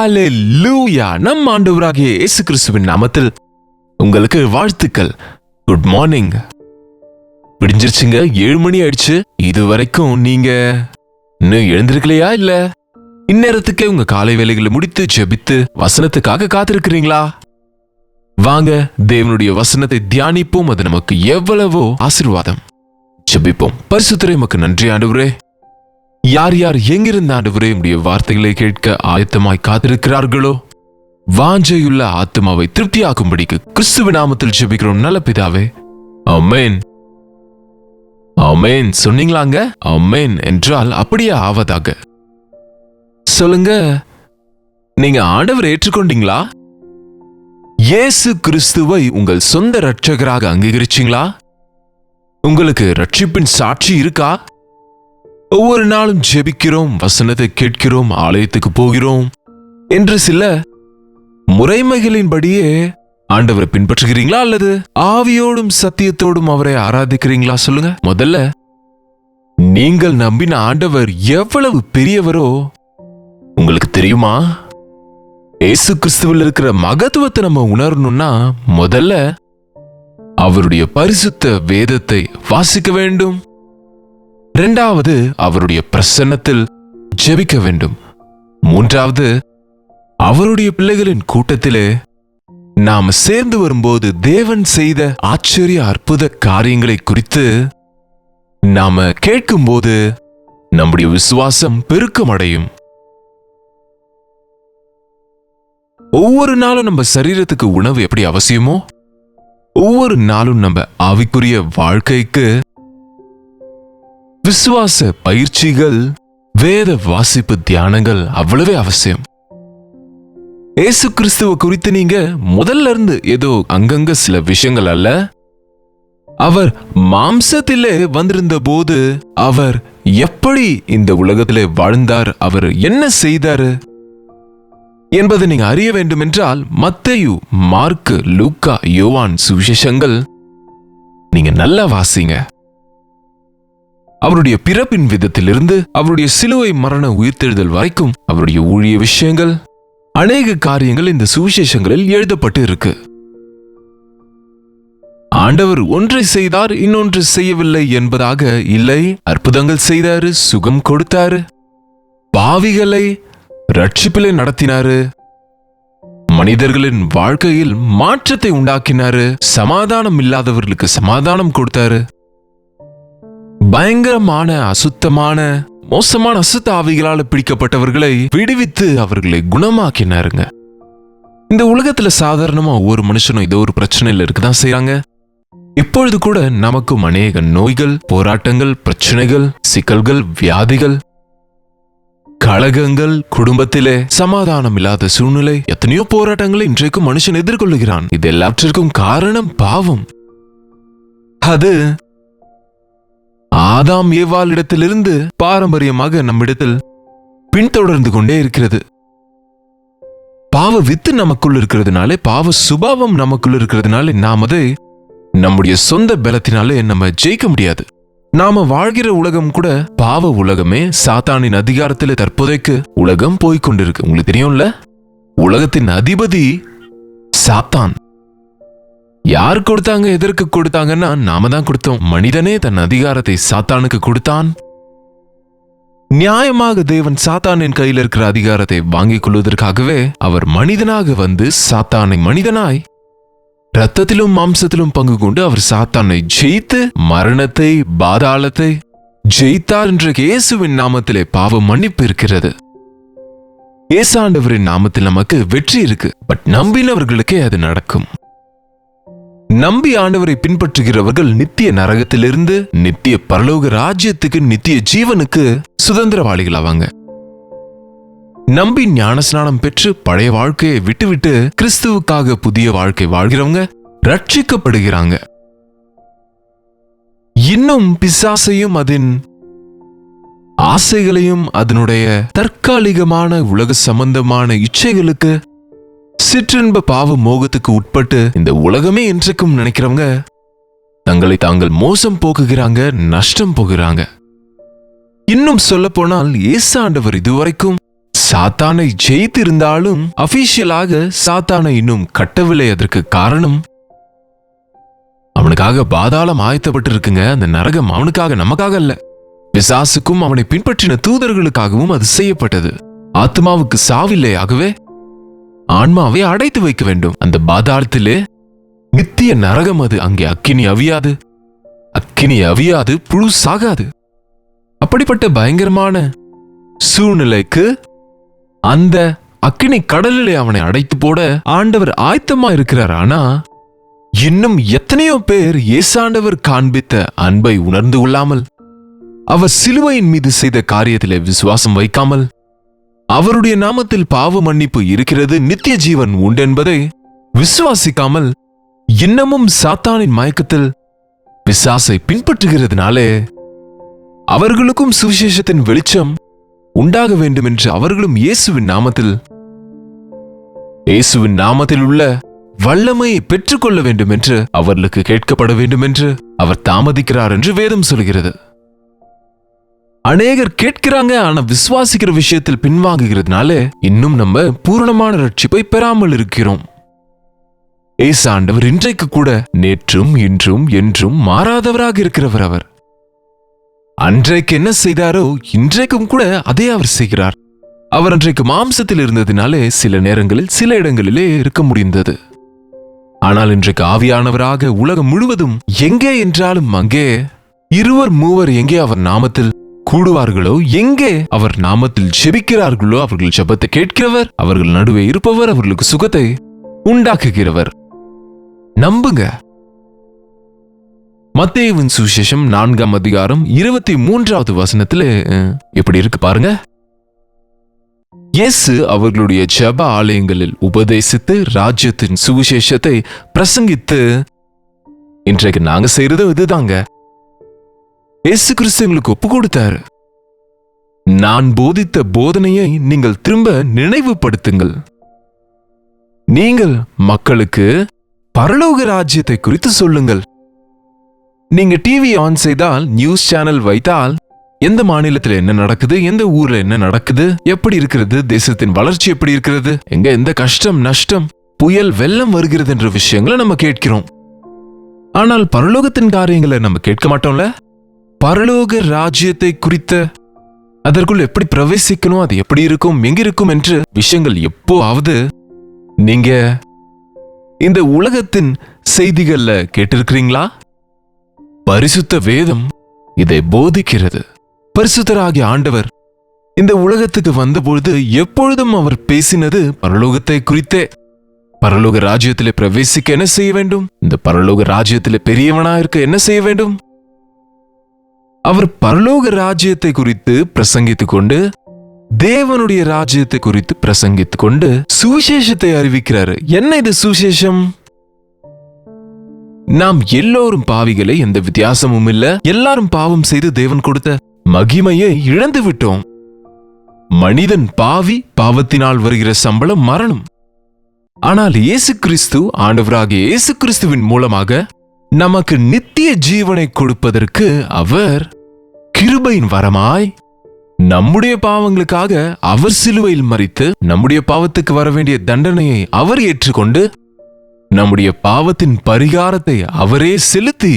ஹல்லேலூயா. நம் ஆண்டவராகிய இயேசு கிறிஸ்துவின் நாமத்தில் உங்களுக்கு வாழ்த்துக்கள். Good morning. விடிஞ்சிருச்சுங்க, 7 மணி ஆயிடுச்சு. இது வரைக்கும் நீங்க இன்னும் எழுந்திருக்கலையா? இல்ல இந்நேரத்துக்கே உங்க காலை வேலைகளை முடித்து ஜெபித்து வசனத்துக்காக காத்திருக்கிறீங்களா? வாங்க தேவனுடைய வசனத்தை தியானிப்போம். அது நமக்கு எவ்வளவோ ஆசீர்வாதம். ஜெபிப்போம். பரிசுத்தரே, உமக்கு நன்றி ஆண்டவரே. யார் யார் எங்கிருந்த ஆண்டவரே உடைய வார்த்தைகளை கேட்க ஆயத்தமாய் காத்திருக்கிறார்களோ, வாஞ்சையுள்ள ஆத்மாவை திருப்தியாக்கும்படிக்கு கிறிஸ்துவின் நாமத்தில் ஜெபிக்கிறோம் நல்ல பிதாவே. ஆமென். ஆமென் சொன்னீங்களாங்க? ஆமென் என்றால் அப்படியே ஆவதாக. சொல்லுங்க, நீங்க ஆண்டவரை ஏற்றுக்கொண்டீங்களா? இயேசு கிறிஸ்துவை உங்கள் சொந்த இரட்சகராக அங்கீகரிச்சீங்களா? உங்களுக்கு ரட்சிப்பின் சாட்சி இருக்கா? ஒவ்வொரு நாளும் ஜெபிக்கிறோம், வசனத்தை கேட்கிறோம், ஆலயத்துக்கு போகிறோம் என்று சில முறைமைகளின்படியே ஆண்டவரை பின்பற்றுகிறீங்களா? அல்லது ஆவியோடும் சத்தியத்தோடும் அவரை ஆராதிக்கிறீங்களா? சொல்லுங்க. முதல்ல நீங்கள் நம்பின ஆண்டவர் எவ்வளவு பெரியவரோ உங்களுக்கு தெரியுமா? இயேசு கிறிஸ்துவில் இருக்கிற மகத்துவத்தை நம்ம உணரணும்னா முதல்ல அவருடைய பரிசுத்த வேதத்தை வாசிக்க வேண்டும். இரண்டாவது, அவருடைய பிரசன்னத்தில் ஜெபிக்க வேண்டும். மூன்றாவது, அவருடைய பிள்ளைகளின் கூட்டத்திலே நாம் சேர்ந்து வரும்போது தேவன் செய்த ஆச்சரிய அற்புத காரியங்களை குறித்து நாம கேட்கும்போது நம்முடைய விசுவாசம் பெருக்கமடையும். ஒவ்வொரு நாளும் நம்ம சரீரத்துக்கு உணவு எப்படி அவசியமோ, ஒவ்வொரு நாளும் நம்ம ஆவிக்குரிய வாழ்க்கைக்கு விசுவாச பயிற்சிகள், வேத வாசிப்பு, தியானங்கள் அவ்வளவே அவசியம். இயேசு கிறிஸ்துவ குறித்து நீங்க முதல்ல இருந்து ஏதோ அங்கங்க சில விஷயங்கள் அல்ல, அவர் மாம்சத்திலே வந்திருந்த போது அவர் எப்படி இந்த உலகத்திலே வாழ்ந்தார், அவர் என்ன செய்தாரு என்பதை நீங்க அறிய வேண்டும் என்றால் மத்தேயு, மார்க்கு, லூக்கா, யோவான் சுவிசேஷங்கள் நீங்க நல்லா வாசிங்க. அவருடைய பிறப்பின் விதத்திலிருந்து அவருடைய சிலுவை மரண உயிர்த்தெழுதல் வரைக்கும் அவருடைய ஊழிய விஷயங்கள், அநேக காரியங்கள் இந்த சுவிசேஷங்களில் எழுதப்பட்டு இருக்கு. ஆண்டவர் ஒன்றை செய்தார், இன்னொன்று செய்யவில்லை என்பதாக இல்லை. அற்புதங்கள் செய்தாரு, சுகம் கொடுத்தாரு, பாவிகளை ரட்சிப்பிலே நடத்தினாரு, மனிதர்களின் வாழ்க்கையில் மாற்றத்தை உண்டாக்கினாரு, சமாதானம் இல்லாதவர்களுக்கு சமாதானம் கொடுத்தாரு, பயங்கரமான அசுத்தமான மோசமான அசுத்த ஆவிகளால் பிடிக்கப்பட்டவர்களை விடுவித்து அவர்களை குணமாக்கினாருங்க. இந்த உலகத்துல சாதாரணமா ஒவ்வொரு மனுஷனும் ஏதோ ஒரு பிரச்சனையில இருக்குதான் செய்யறாங்க. இப்பொழுது கூட நமக்கும் அநேக நோய்கள், போராட்டங்கள், பிரச்சனைகள், சிக்கல்கள், வியாதிகள், கலகங்கள், குடும்பத்திலே சமாதானம் இல்லாத சூழ்நிலை, எத்தனையோ போராட்டங்களை இன்றைக்கும் மனுஷன் எதிர்கொள்ளுகிறான். இது எல்லாவற்றிற்கும் காரணம் பாவம். அது ஆதாம் ஏவாள் இடத்திலிருந்து பாரம்பரியமாக நம்மிடத்தில் பின்தொடர்ந்து கொண்டே இருக்கிறது. பாவ வித்து நமக்குள் இருக்கிறதுனாலே, பாவ சுபாவம் நமக்குள் இருக்கிறதுனாலே நாம் அதை நம்முடைய சொந்த பலத்தினாலே நம்ம ஜெயிக்க முடியாது. நாம வாழ்கிற உலகம் கூட பாவ உலகமே. சாத்தானின் அதிகாரத்தில் தற்போதைக்கு உலகம் போய்கொண்டிருக்கு. உங்களுக்கு தெரியும்ல, உலகத்தின் அதிபதி சாத்தான். யார் கொடுத்தாங்க? எதற்கு கொடுத்தாங்கன்னா நாம தான் கொடுத்தோம். மனிதனே தன் அதிகாரத்தை சாத்தானுக்கு கொடுத்தான். நியாயமாக தேவன் சாத்தானின் கையில் இருக்கிற அதிகாரத்தை வாங்கிக் கொள்வதற்காகவே அவர் மனிதனாக வந்து சாத்தானை மனிதனாய் இரத்தத்திலும் மாம்சத்திலும் பங்கு கொண்டு அவர் சாத்தானை ஜெயித்து மரணத்தை, பாதாளத்தை ஜெயித்தார். என்ற இயேசுவின் நாமத்திலே பாவ மன்னிப்பு இருக்கிறது. இயேசாண்டவரின் நாமத்தில் நமக்கு வெற்றி இருக்கு. பட் நம்பினவர்களுக்கே அது நடக்கும். நம்பி ஆண்டவரை பின்பற்றுகிறவர்கள் நித்திய நரகத்திலிருந்து நித்திய பரலோக ராஜ்யத்துக்கு, நித்திய ஜீவனுக்கு சுதந்திரவாளிகள் ஆவாங்க. நம்பி ஞானஸ்நானம் பெற்று பழைய வாழ்க்கையை விட்டுவிட்டு கிறிஸ்துவுக்காக புதிய வாழ்க்கை வாழ்கிறவங்க ரட்சிக்கப்படுகிறாங்க. இன்னும் பிசாசையும் அதன் ஆசைகளையும் அதனுடைய தற்காலிகமான உலக சம்பந்தமான இச்சைகளுக்கு, சிற்றின்ப பாவ மோகத்துக்கு உட்பட்டு இந்த உலகமே என்றைக்கும் நினைக்கிறவங்க தங்களை தாங்கள் மோசம் போக்குகிறாங்க, நஷ்டம் போகிறாங்க. இன்னும் சொல்ல போனால் இயேசு ஆண்டவர் இதுவரைக்கும் சாத்தானை ஜெயித்திருந்தாலும் அபிஷியலாக சாத்தானை இன்னும் கட்டவில்லை. அதற்கு காரணம், அவனுக்காக பாதாளம் ஆயத்தப்பட்டிருக்குங்க. அந்த நரகம் அவனுக்காக, நமக்காக அல்ல. பிசாசுக்கும் அவனை பின்பற்றின தூதர்களுக்காகவும் அது செய்யப்பட்டது. ஆத்மாவுக்கு சாவில்லை, ஆகவே ஆன்மாவை அடைத்து வைக்க வேண்டும் அந்த பாதாளத்திலே. நித்திய நரகம் அது. அங்கே அக்கினி அவியாது, புழு சாகாது. அப்படிப்பட்ட பயங்கரமான சூழ்நிலைக்கு அந்த அக்கினி கடலிலே அவனை அடைத்து போட ஆண்டவர் ஆயத்தமா இருக்கிறார். ஆனா இன்னும் எத்தனையோ பேர் இயேசாண்டவர் காண்பித்த அன்பை உணர்ந்து கொள்ளாமல், அவர் சிலுவையின் மீது செய்த காரியத்திலே விசுவாசம் வைக்காமல், அவருடைய நாமத்தில் பாவ மன்னிப்பு இருக்கிறது, நித்திய ஜீவன் உண்டு என்பதை விசுவாசிக்காமல் இன்னமும் சாத்தானின் மயக்கத்தில் பிசாசை பின்பற்றுகிறதுனாலே அவர்களுக்கும் சுவிசேஷத்தின் வெளிச்சம் உண்டாக வேண்டும் என்று அவர்களும் இயேசுவின் நாமத்தில் உள்ள வல்லமையை பெற்றுக்கொள்ள வேண்டும் என்று அவர்களுக்கு கேட்கப்பட வேண்டும் என்று அவர் தாமதிக்கிறார் என்று வேதம் சொல்கிறது. அநேகர் கேட்கிறாங்க, ஆனா விசுவாசிக்கிற விஷயத்தில் பின்வாங்குகிறதுனால இன்னும் நம்ம பூரணமான ரட்சிப்பை பெறாமல் இருக்கிறோம். ஏசாண்டவர் இன்றைக்கு கூட நேற்றும் இன்றும் என்றும் மாறாதவராக இருக்கிறவர். அவர் அன்றைக்கு என்ன செய்தாரோ இன்றைக்கும் கூட அதே அவர் செய்கிறார். அவர் அன்றைக்கு மாம்சத்தில் இருந்ததினாலே சில நேரங்களில் சில இடங்களிலே இருக்க முடிந்தது. ஆனால் இன்றைக்கு ஆவியானவராக உலகம் முழுவதும் எங்கே என்றாலும் அங்கே, இருவர் மூவர் எங்கே அவர் நாமத்தில் கூடுவார்களோ, எங்கே அவர் நாமத்தில் ஜெபிக்கிறார்களோ அவர்கள் ஜெபத்தை கேட்கிறவர், அவர்கள் நடுவே இருப்பவர், அவர்களுக்கு சுகத்தை உண்டாக்குகிறவர். நம்புங்க. மத்தேயுவின் சுவிசேஷம் 4ஆம் அதிகாரம் 23வது வசனத்திலே எப்படி இருக்கு பாருங்க. இயேசு அவர்களுடைய ஜெப ஆலயங்களில் உபதேசித்து ராஜ்யத்தின் சுவிசேஷத்தை பிரசங்கித்து, இன்றைக்கு நாங்க செய்யறது இதுதாங்க. இயேசு கிறிஸ்து எங்களுக்கு ஒப்பு கொடுத்தாரு. நான் போதித்த போதனையை நீங்கள் திரும்ப நினைவுபடுத்துங்கள். நீங்கள் மக்களுக்கு பரலோக ராஜ்யத்தை குறித்து சொல்லுங்கள். நீங்க டிவி ஆன் செய்தால், நியூஸ் சேனல் வைத்தால், எந்த மாநிலத்தில் என்ன நடக்குது, எந்த ஊர்ல என்ன நடக்குது, எப்படி இருக்கிறது, தேசத்தின் வளர்ச்சி எப்படி இருக்கிறது, எங்க எந்த கஷ்டம் நஷ்டம், புயல் வெள்ளம் வருகிறது என்ற விஷயங்களை நம்ம கேட்கிறோம். ஆனால் பரலோகத்தின் காரியங்களை நம்ம கேட்க மாட்டோம்ல. பரலோக ராஜ்யத்தை குறித்த, அதற்குள் எப்படி பிரவேசிக்கணும், அது எப்படி இருக்கும், எங்க இருக்கும் என்று விஷயங்கள் எப்போவாவது நீங்க இந்த உலகத்தின் செய்திகள்ல கேட்டிருக்கிறீங்களா? பரிசுத்த வேதம் இதை போதிக்கிறது. பரிசுத்தராகிய ஆண்டவர் இந்த உலகத்துக்கு வந்தபொழுது எப்பொழுதும் அவர் பேசினது பரலோகத்தை குறித்தே. பரலோக ராஜ்யத்திலே பிரவேசிக்க என்ன செய்ய வேண்டும், இந்த பரலோக ராஜ்யத்திலே பெரியவனா இருக்க என்ன செய்ய வேண்டும். அவர் பரலோக ராஜ்யத்தை குறித்து பிரசங்கித்துக் கொண்டு, தேவனுடைய ராஜ்யத்தை குறித்து பிரசங்கித்துக் கொண்டு சுவிசேஷத்தை அறிவிக்கிறாரு. என்ன இது சுவிசேஷம்? நாம் எல்லோரும் பாவிகளை, எந்த வித்தியாசமும் இல்ல, எல்லாரும் பாவம் செய்து தேவன் கொடுத்த மகிமையை இழந்து விட்டோம். மனிதன் பாவி, பாவத்தினால் வருகிற சம்பளம் மரணம். ஆனால் இயேசு கிறிஸ்து, ஆண்டவராகிய இயேசு கிறிஸ்துவின் மூலமாக நமக்கு நித்திய ஜீவனை கொடுப்பதற்கு அவர் கிருபையின் வரமாய் நம்முடைய பாவங்களுக்காக அவர் சிலுவையில் மரித்து, நம்முடைய பாவத்துக்கு வர வேண்டிய தண்டனையை அவர் ஏற்றுக்கொண்டு, நம்முடைய பாவத்தின் பரிகாரத்தை அவரே செலுத்தி,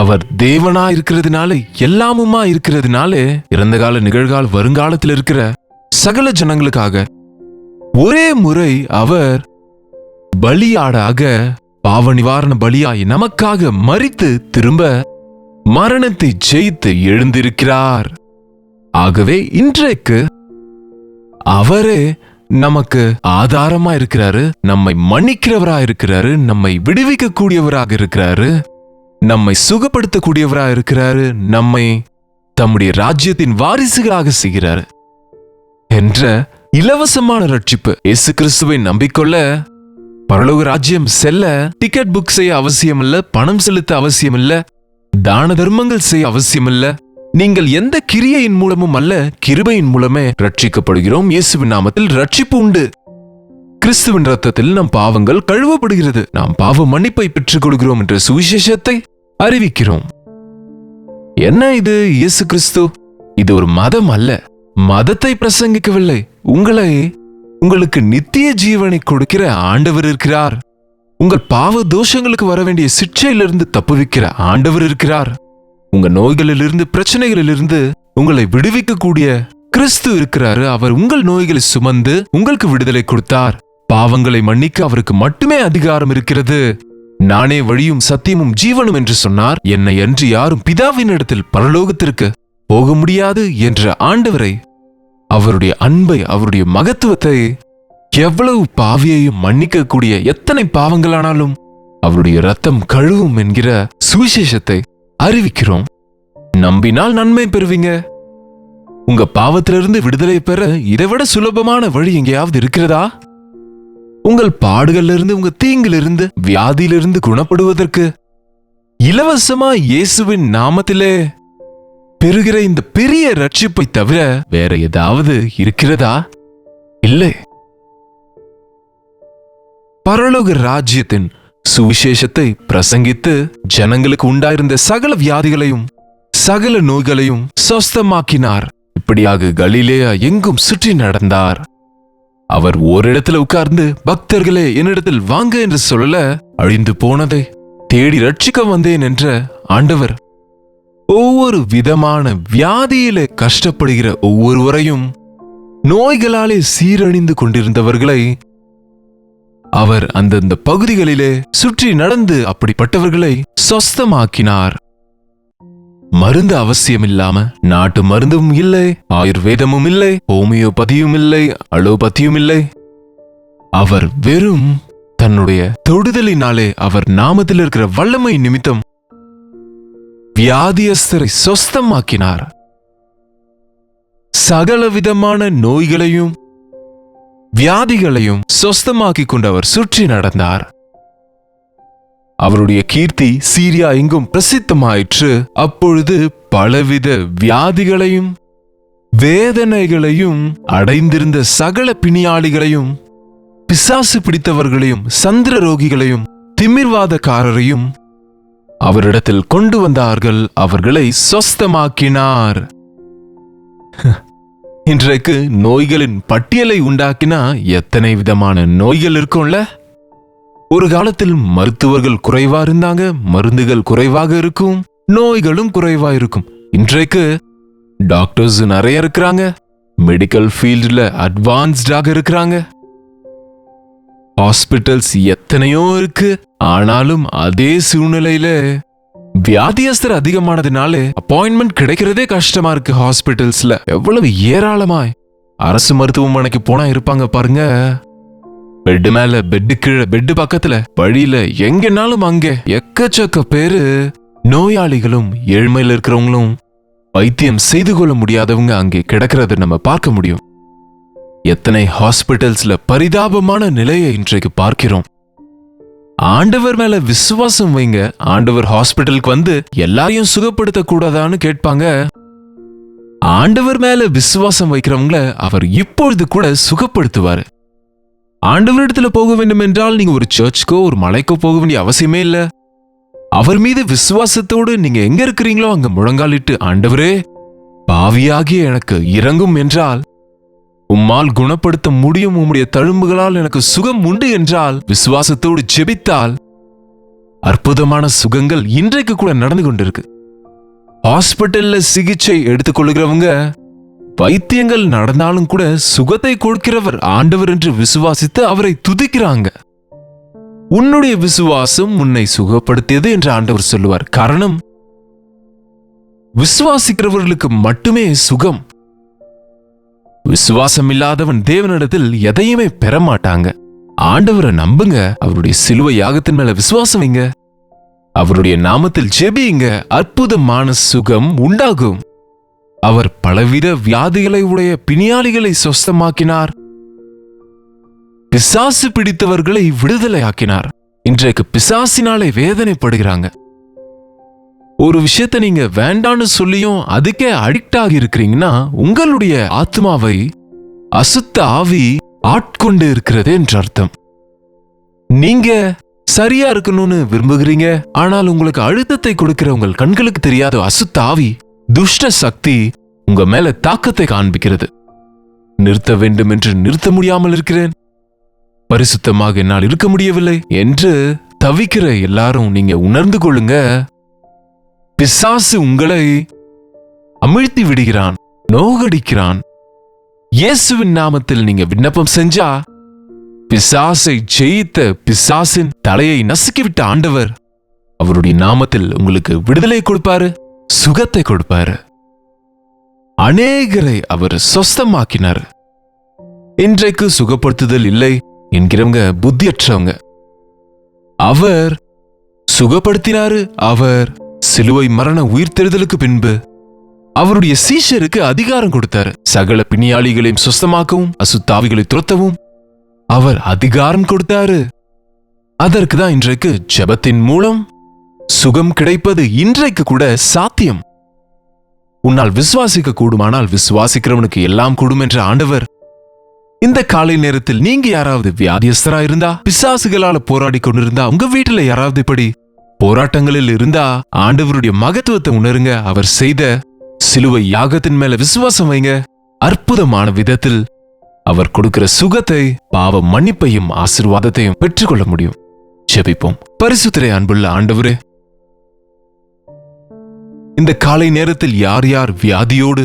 அவர் தேவனா இருக்கிறதுனால, எல்லாமுமா இருக்கிறதுனால, இறந்த கால, நிகழ்கால, வருங்காலத்தில் இருக்கிற சகல ஜனங்களுக்காக ஒரே முறை அவர் பலியாடாக, பாவ நிவாரண பலியாய் நமக்காக மரித்து திரும்ப மரணத்தை ஜெயித்து எழுந்திருக்கிறார். ஆகவே இன்றைக்கு அவரே நமக்கு ஆதாரமா இருக்கிறாரு, நம்மை மன்னிக்கிறவரா இருக்கிறாரு, நம்மை விடுவிக்க கூடியவராக இருக்கிறாரு, நம்மை சுகப்படுத்தக்கூடியவரா இருக்கிறாரு, நம்மை தம்முடைய ராஜ்யத்தின் வாரிசுகளாக செய்கிறாரு என்ற இலவசமான ரட்சிப்பு. இயேசு கிறிஸ்துவை நம்பிக்கொள்ள பரலோக ராஜ்யம் செல்ல டிக்கெட் புக் செய்ய அவசியம் இல்ல, பணம் செலுத்த அவசியம் இல்ல, தான தர்மங்கள் செய்ய அவசியம் இல்ல. நீங்கள் எந்த கிரியையின் மூலமும் அல்ல, கிருபையின் மூலமே ரட்சிக்கப்படுகிறோம். இயேசுவின் நாமத்தில் ரட்சிப்பு உண்டு. கிறிஸ்துவின் ரத்தத்தில் நம் பாவங்கள் கழுவப்படுகிறது. நாம் பாவ மன்னிப்பை பெற்றுக் கொள்கிறோம் என்ற சுவிசேஷத்தை அறிவிக்கிறோம். என்ன இது இயேசு கிறிஸ்து? இது ஒரு மதம் அல்ல. மதத்தை பிரசங்கிக்கவில்லை, உங்களுக்கு நித்திய ஜீவனை கொடுக்கிற ஆண்டவர் இருக்கிறார். உங்கள் பாவ தோஷங்களுக்கு வர வேண்டிய சிக்ஷையிலிருந்து தப்புவிக்கிற ஆண்டவர் இருக்கிறார். உங்க நோய்களிலிருந்து, பிரச்சனைகளிலிருந்து உங்களை விடுவிக்கக்கூடிய கிறிஸ்து இருக்கிறாரு. அவர் உங்கள் நோய்களை சுமந்து உங்களுக்கு விடுதலை கொடுத்தார். பாவங்களை மன்னிக்க அவருக்கு மட்டுமே அதிகாரம் இருக்கிறது. நானே வழியும் சத்தியமும் ஜீவனும் என்று சொன்னார். என்னை அன்றி யாரும் பிதாவின் இடத்தில் பரலோகத்திற்கு போக முடியாது என்ற ஆண்டவரை, அவருடைய அன்பை, அவருடைய மகத்துவத்தை, எவ்வளவு பாவியையும் மன்னிக்கக்கூடிய எத்தனை பாவங்களானாலும் அவருடைய ரத்தம் கழுவும் என்கிற சுவிசேஷத்தை அறிவிக்கிறோம். நம்பினால் நன்மை பெறுவீங்க. உங்க பாவத்திலிருந்து விடுதலை பெற இதைவிட சுலபமான வழி எங்கேயாவது இருக்கிறதா? உங்கள் பாடுகளிலிருந்து, உங்க தீங்கிலிருந்து, வியாதியிலிருந்து குணப்படுவதற்கு இலவசமா இயேசுவின் நாமத்திலே பெறுகிற இந்த பெரிய ரட்சிப்பை தவிர வேற ஏதாவது இருக்கிறதா? இல்லை. பரலோக ராஜ்யத்தின் சுவிசேஷத்தை பிரசங்கித்து ஜனங்களுக்கு உண்டாயிருந்த சகல வியாதிகளையும் சகல நோய்களையும் சொஸ்தமாக்கினார். இப்படியாக கலிலேயா எங்கும் சுற்றி நடந்தார். அவர் ஓரிடத்துல உட்கார்ந்து, பக்தர்களே என்னிடத்தில் வாங்க என்று சொல்லல, அழிந்து போனதை தேடி ரட்சிக்க வந்தேன் என்ற ஆண்டவர் ஒவ்வொரு விதமான வியாதியிலே கஷ்டப்படுகிற ஒவ்வொருவரையும், நோய்களாலே சீரழிந்து கொண்டிருந்தவர்களை அவர் அந்தந்த பகுதிகளிலே சுற்றி நடந்து அப்படிப்பட்டவர்களை சொஸ்தமாக்கினார். மருந்து அவசியமில்லாம, நாட்டு மருந்தும் இல்லை, ஆயுர்வேதமும் இல்லை, ஹோமியோபதியும் இல்லை, அலோபதியும் இல்லை. அவர் வெறும் தன்னுடைய தொடுதலினாலே, அவர் நாமத்தில் இருக்கிற வல்லமை நிமித்தம் வியாதியஸ்தரை சொஸ்தமாக்கினார். சகல விதமான நோய்களையும் வியாதிகளையும் சொஸ்தமாக்கி கொண்டு அவர் சுற்றி நடந்தார். அவருடைய கீர்த்தி சீரியா எங்கும் பிரசித்தமாயிற்று. அப்பொழுது பலவித வியாதிகளையும் வேதனைகளையும் அடைந்திருந்த சகல பிணியாளிகளையும், பிசாசு பிடித்தவர்களையும், சந்திர ரோகிகளையும், திமிர்வாதக்காரரையும் அவரிடத்தில் கொண்டு வந்தார்கள். அவர்களை சொஸ்தமாக்கினார். இன்றைக்கு நோய்களின் பட்டியலை உண்டாக்கினா எத்தனை விதமான நோய்கள் இருக்கும்ல? ஒரு காலத்தில் மருத்துவர்கள் குறைவா இருந்தாங்க, மருந்துகள் குறைவாக இருக்கும், நோய்களும் குறைவா இருக்கும். இன்றைக்கு டாக்டர்ஸ் நிறைய இருக்கிறாங்க, மெடிக்கல் ஃபீல்ட்ல அட்வான்ஸ்டாக இருக்கிறாங்க, ஹாஸ்பிட்டல்ஸ் எத்தனையோ இருக்கு. ஆனாலும் அதே சூழ்நிலையில வியாதியஸ்தர் அதிகமானதுனால அப்பாயின்மெண்ட் கிடைக்கிறதே கஷ்டமா இருக்கு. ஹாஸ்பிட்டல்ஸ்ல எவ்வளவு ஏராளமாய் அரசு மருத்துவமனைக்கு போனா இருப்பாங்க பாருங்க. பெட்டு மேல, பெட்டு கீழே, பெட்டு பக்கத்துல, வழியில, எங்கனாலும் அங்கே எக்கச்சக்க பேரு நோயாளிகளும் ஏழ்மையில இருக்கிறவங்களும் வைத்தியம் செய்து கொள்ள முடியாதவங்க அங்கே கிடக்கிறத நம்ம பார்க்க முடியும். எத்தனை ஹாஸ்பிட்டல்ஸ்ல பரிதாபமான நிலையை இன்றைக்கு பார்க்கிறோம். ஆண்டவர் மேல விசுவாசம் வைங்க. ஆண்டவர் ஹாஸ்பிட்டலுக்கு வந்து எல்லாரையும் சுகப்படுத்த கூடாதான்னு கேட்பாங்க. ஆண்டவர் மேல விசுவாசம் வைக்கிறவங்கள அவர் இப்பொழுது கூட சுகப்படுத்துவாரு. ஆண்டவரிடத்துல போக வேண்டும் என்றால் நீங்க ஒரு சர்ச்சுக்கோ ஒரு மலைக்கோ போக வேண்டிய அவசியமே இல்ல. அவர் மீது விசுவாசத்தோடு நீங்க எங்க இருக்கிறீங்களோ அங்க முழங்காலிட்டு, ஆண்டவரே பாவியாகிய எனக்கு இரங்கும் என்றால், உம்மால் குணப்படுத்த முடியும், உம்முடைய தழும்புகளால் எனக்கு சுகம் உண்டு என்றால், விசுவாசத்தோடு ஜெபித்தால் அற்புதமான சுகங்கள் இன்றைக்கு கூட நடந்து கொண்டிருக்கு. ஹாஸ்பிட்டல்ல சிகிச்சை எடுத்துக்கொள்கிறவங்க வைத்தியங்கள் நடந்தாலும் கூட சுகத்தை கொடுக்கிறவர் ஆண்டவர் என்று விசுவாசித்து அவரை துதிக்கிறாங்க. உன்னுடைய விசுவாசம் உன்னை சுகப்படுத்தியது என்று ஆண்டவர் சொல்லுவார். காரணம், விசுவாசிக்கிறவர்களுக்கு மட்டுமே சுகம். விசுவாசம் இல்லாதவன் தேவனிடத்தில் எதையுமே பெற மாட்டாங்க. ஆண்டவரை நம்புங்க, அவருடைய சிலுவை யாகத்தின் மேல விசுவாசம் வைங்க, அவருடைய நாமத்தில் ஜெபியுங்க, அற்புதமான சுகம் உண்டாகும். அவர் பலவித வியாதிகளை உடைய பிணியாளிகளை சொஸ்தமாக்கினார். பிசாசு பிடித்தவர்களை விடுதலையாக்கினார். இன்றைக்கு பிசாசினாலே வேதனைப்படுகிறாங்க. ஒரு விஷயத்தை நீங்க வேண்டான்னு சொல்லியும் அதுக்கே அடிக்ட் ஆகி இருக்கிறீங்கன்னா, உங்களுடைய ஆத்மாவை அசுத்த ஆவி ஆட்கொண்டு இருக்கிறது என்று அர்த்தம். நீங்க சரியா இருக்கணும்னு விரும்புகிறீங்க, ஆனால் உங்களுக்கு அழுத்தத்தை கொடுக்கிற உங்கள் கண்களுக்கு தெரியாத அசுத்த ஆவி, துஷ்ட சக்தி உங்க மேல தாக்கத்தை காண்பிக்கிறது. நிறுத்த வேண்டும் என்று நிறுத்த முடியாமல் இருக்கிறேன். பரிசுத்தமாக என்னால் இருக்க முடியவில்லை என்று தவிக்கிற எல்லாரும் நீங்க உணர்ந்து கொள்ளுங்க. பிசாசு உங்களை அமிழ்த்தி விடுகிறான், நோகடிக்கிறான். இயேசுவின் நாமத்தில் நீங்க விண்ணப்பம் செஞ்சா பிசாசை ஜெயித்த பிசாசின் தலையை நசுக்கிவிட்ட ஆண்டவர் அவருடைய நாமத்தில் உங்களுக்கு விடுதலை கொடுப்பாரு, சுகத்தை கொடுப்பாரு. அநேகரை அவர் சொஸ்தமாக்கினார். இன்றைக்கு சுகப்படுத்துதல் இல்லை என்கிறவங்க புத்தியற்றவங்க. அவர் சுகப்படுத்தினாரு. அவர் சிலுவை மரண உயிர்த்தெழுதலுக்கு பின்பு அவருடைய சீஷருக்கு அதிகாரம் கொடுத்தாரு. சகல பிணியாளிகளையும் சுஸ்தமாக்கவும் அசுத்தாவிகளை துரத்தவும் அவர் அதிகாரம் கொடுத்தாரு. அதற்கு தான் இன்றைக்கு ஜெபத்தின் மூலம் சுகம் கிடைப்பது இன்றைக்கு கூட சாத்தியம். உன்னால் விசுவாசிக்க கூடுமானால் விசுவாசிக்கிறவனுக்கு எல்லாம் கூடும் என்ற ஆண்டவர் இந்த காலை நேரத்தில் நீங்க யாராவது வியாதியஸ்தரா இருந்தா, பிசாசுகளால போராடி கொண்டிருந்தா, உங்க வீட்டுல யாராவது இப்படி போராட்டங்களில் இருந்தா ஆண்டவருடைய மகத்துவத்தை உணருங்க. அவர் செய்த சிலுவை யாகத்தின் மேல விசுவாசம் வைங்க. அற்புதமான விதத்தில் அவர் கொடுக்கிற சுகத்தை, பாவ மன்னிப்பையும் ஆசீர்வாதத்தையும் பெற்றுக்கொள்ள முடியும். ஜெபிப்போம். பரிசுத்தரே, அன்புள்ள ஆண்டவரே, இந்த காலை நேரத்தில் யார் யார் வியாதியோடு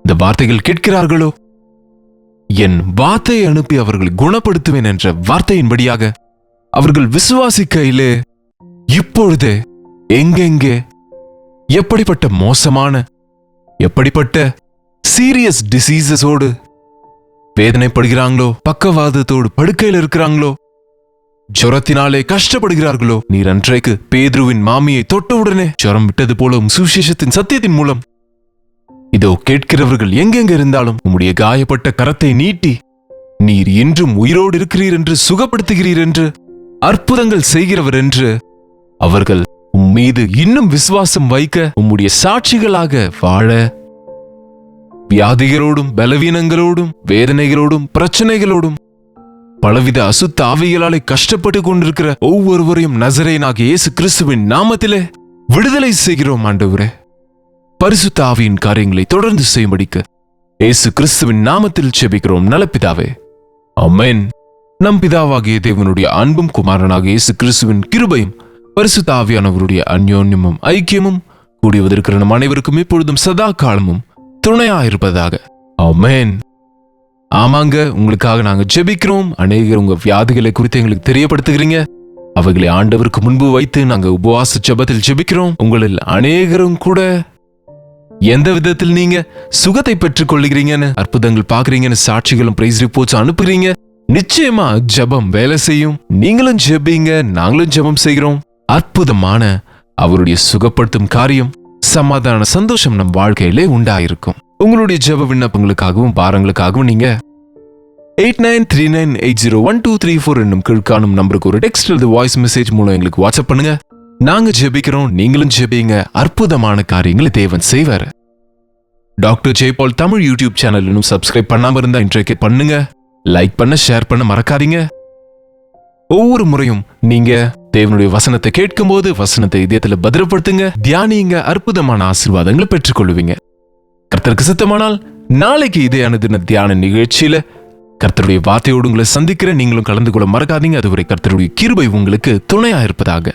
இந்த வார்த்தைகள் கேட்கிறார்களோ, என் வார்த்தையை அனுப்பி அவர்களை குணப்படுத்துவேன் என்ற வார்த்தையின்படியாக அவர்கள் விசுவாசிக்கையிலே இப்பொழுதே எங்கெங்கே எப்படிப்பட்ட மோசமான, எப்படிப்பட்ட சீரியஸ் டிசீசஸோடு வேதனைப்படுகிறாங்களோ, பக்கவாதத்தோடு படுக்கையில் இருக்கிறாங்களோ, ஜுரத்தினாலே கஷ்டப்படுகிறார்களோ, நீர் அன்றைக்கு பேதுருவின் மாமியை தொட்டவுடனே ஜுரம் விட்டது போல சுவிசேஷத்தின் சத்தியத்தின் மூலம் இதோ கேட்கிறவர்கள் எங்கெங்க இருந்தாலும் உம்முடைய காயப்பட்ட கரத்தை நீட்டி நீர் என்றும் உயிரோடு இருக்கிறீர் என்று, சுகப்படுத்துகிறீர் என்று, அற்புதங்கள் செய்கிறவர் என்று அவர்கள் உம்மீது இன்னும் விசுவாசம் வைக்க, உம்முடைய சாட்சிகளாக வாழ, வியாதிகளோடும் பலவீனங்களோடும் வேதனைகளோடும் பிரச்சனைகளோடும் பலவித அசுத்த ஆவிகளாலே கஷ்டப்பட்டு கொண்டிருக்கிற ஒவ்வொருவரையும் நசரேயனாகிய இயேசு கிறிஸ்துவின் நாமத்திலே விடுதலை செய்கிறோம். ஆண்டவரே, பரிசுத்த ஆவியின் காரியங்களை தொடர்ந்து செய்யும்படிக்கு இயேசு கிறிஸ்துவின் நாமத்தில் ஜெபிக்கிறோம் நல்ல பிதாவே, ஆமென். நம் பிதாவாகிய தேவனுடைய அன்பும் குமாரனாகிய இயேசு கிறிஸ்துவின் கிருபையும் பரிசுத்த ஆவியானவருடைய அந்யோன்யமும் ஐக்கியமும் கூடியவதற்கிற நம் அனைவருக்கும் இப்பொழுதும் சதா காலமும் துணையாயிருப்பதாக. ஆமென். ஆமாங்க, உங்களுக்காக நாங்க ஜெபிக்கிறோம். அநேகர் உங்க வியாதிகளை குறித்து எங்களுக்கு தெரியப்படுத்துகிறீங்க. அவைகளை ஆண்டவருக்கு முன்பு வைத்து நாங்க உபவாச ஜெபத்தில் ஜெபிக்கிறோம். உங்களில் அநேகரும் கூட எந்த விதத்தில் நீங்க சுகத்தை பெற்றுக் கொள்ளுகிறீங்கன்னு, அற்புதங்கள் பாக்குறீங்கன்னு சாட்சிகளும் பிரைஸ் ரிப்போர்ட்ஸ் அனுப்புகிறீங்க. நிச்சயமா ஜெபம் வேலை செய்யும். நீங்களும் ஜெபிங்க, நாங்களும் ஜெபம் செய்கிறோம். அற்புதமான அவருடைய சுகப்படுத்தும் காரியம், சமாதான சந்தோஷம் நம் வாழ்க்கையிலே உண்டாயிருக்கும். உங்களுடைய ஜெப விண்ணப்பங்களுக்காகவும் பாரங்களுக்காகவும் நீங்க 8939801234 என்னும் கீழ்காணும் நம்பருக்கு ஒரு டெக்ஸ்ட் அல்லது வாய்ஸ் மெசேஜ் மூலம் எங்களுக்கு வாட்ஸ்அப் பண்ணுங்க. நாங்க ஜெபிக்கிறோம், நீங்களும் ஜெபிங்க. அற்புதமான காரியங்களை தேவன் செய்வார். Doctor Jaipal Tamil YouTube channel இன்னும் சப்ஸ்கிரைப் பண்ணாம இருந்தா இன்றைக்கு பண்ணுங்க. லைக் பண்ண, ஷேர் பண்ண மறக்காதீங்க. ஒவ்வொரு முறையும் நீங்க தேவனுடைய வசனத்தை கேட்கும் போது வசனத்தை இதயத்துல பத்திரப்படுத்துங்க, தியானிங்க. அற்புதமான ஆசீர்வாதங்களை பெற்றுக்கொள்வீங்க. கர்த்தருக்கு சித்தமானால் நாளைக்கு இதே அனுதின தியான நிகழ்ச்சியில கர்த்தருடைய வார்த்தையோடு உங்களை சந்திக்கிற, நீங்களும் கலந்து கொள்ள மறக்காதீங்க. அதுவரை கர்த்தருடைய கிருபை உங்களுக்கு துணையா இருப்பதாக.